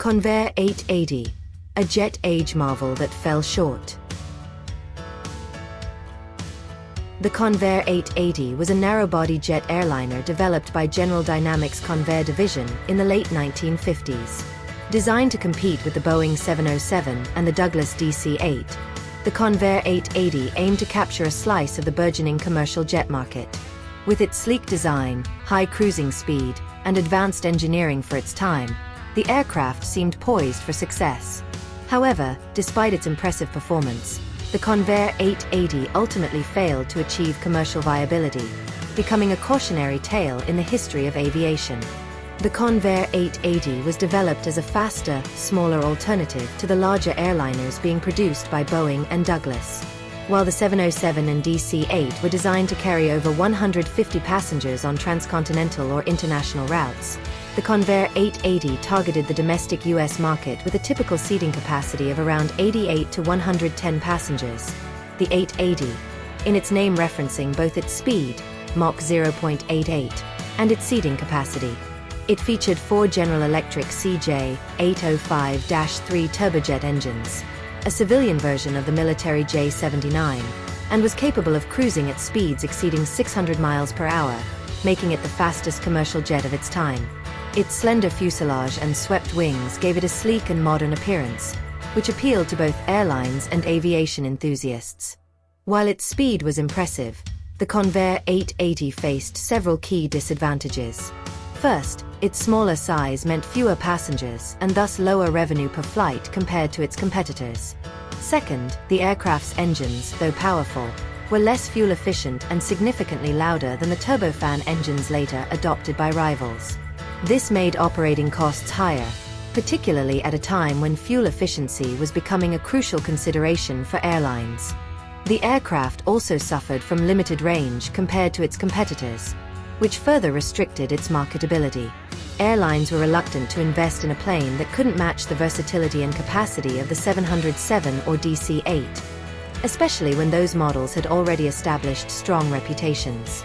Convair 880, a jet age marvel that fell short. The Convair 880 was a narrow-body jet airliner developed by General Dynamics Convair division in the late 1950s. Designed to compete with the Boeing 707 and the Douglas DC-8, the Convair 880 aimed to capture a slice of the burgeoning commercial jet market. With its sleek design, high cruising speed, and advanced engineering for its time, the aircraft seemed poised for success. However, despite its impressive performance, the Convair 880 ultimately failed to achieve commercial viability, becoming a cautionary tale in the history of aviation. The Convair 880 was developed as a faster, smaller alternative to the larger airliners being produced by Boeing and Douglas. While the 707 and DC-8 were designed to carry over 150 passengers on transcontinental or international routes, the Convair 880 targeted the domestic U.S. market with a typical seating capacity of around 88 to 110 passengers. The 880, in its name referencing both its speed, Mach 0.88, and its seating capacity. It featured 4 General Electric CJ805-3 turbojet engines, a civilian version of the military J79, and was capable of cruising at speeds exceeding 600 miles per hour, making it the fastest commercial jet of its time. Its slender fuselage and swept wings gave it a sleek and modern appearance, which appealed to both airlines and aviation enthusiasts. While its speed was impressive, the Convair 880 faced several key disadvantages. First, its smaller size meant fewer passengers and thus lower revenue per flight compared to its competitors. Second, the aircraft's engines, though powerful, were less fuel efficient and significantly louder than the turbofan engines later adopted by rivals. This made operating costs higher, particularly at a time when fuel efficiency was becoming a crucial consideration for airlines. The aircraft also suffered from limited range compared to its competitors, which further restricted its marketability. Airlines were reluctant to invest in a plane that couldn't match the versatility and capacity of the 707 or DC-8, especially when those models had already established strong reputations.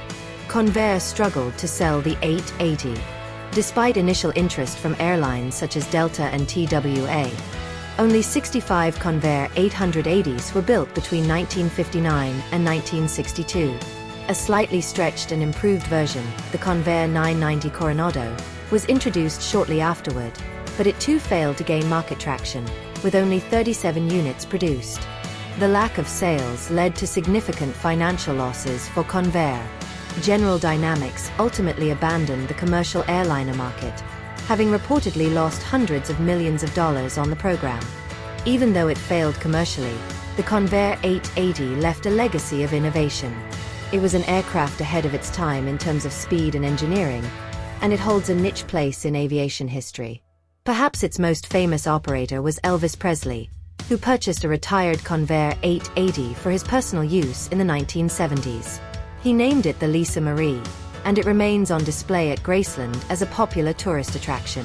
Convair struggled to sell the 880. Despite initial interest from airlines such as Delta and TWA, only 65 Convair 880s were built between 1959 and 1962. A slightly stretched and improved version, the Convair 990 Coronado, was introduced shortly afterward, but it too failed to gain market traction, with only 37 units produced. The lack of sales led to significant financial losses for Convair. General Dynamics ultimately abandoned the commercial airliner market, having reportedly lost hundreds of millions of dollars on the program. Even though it failed commercially, the Convair 880 left a legacy of innovation. It was an aircraft ahead of its time in terms of speed and engineering, and it holds a niche place in aviation history. Perhaps its most famous operator was Elvis Presley, who purchased a retired Convair 880 for his personal use in the 1970s. He named it the Lisa Marie, and it remains on display at Graceland as a popular tourist attraction.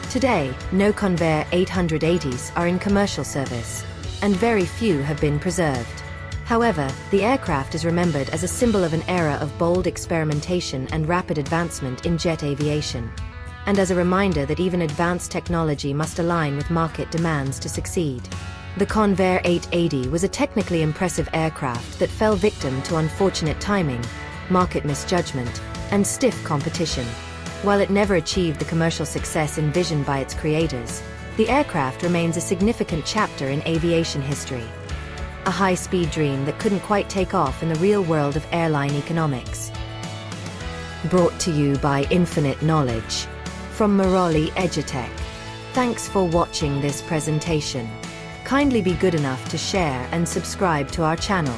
Today, no Convair 880s are in commercial service, and very few have been preserved. However, the aircraft is remembered as a symbol of an era of bold experimentation and rapid advancement in jet aviation, and as a reminder that even advanced technology must align with market demands to succeed. The Convair 880 was a technically impressive aircraft that fell victim to unfortunate timing, market misjudgment, and stiff competition. While it never achieved the commercial success envisioned by its creators, the aircraft remains a significant chapter in aviation history. A high-speed dream that couldn't quite take off in the real world of airline economics. Brought to you by Infinite Knowledge from Maroli Edutech. Thanks for watching this presentation. Kindly be good enough to share and subscribe to our channel.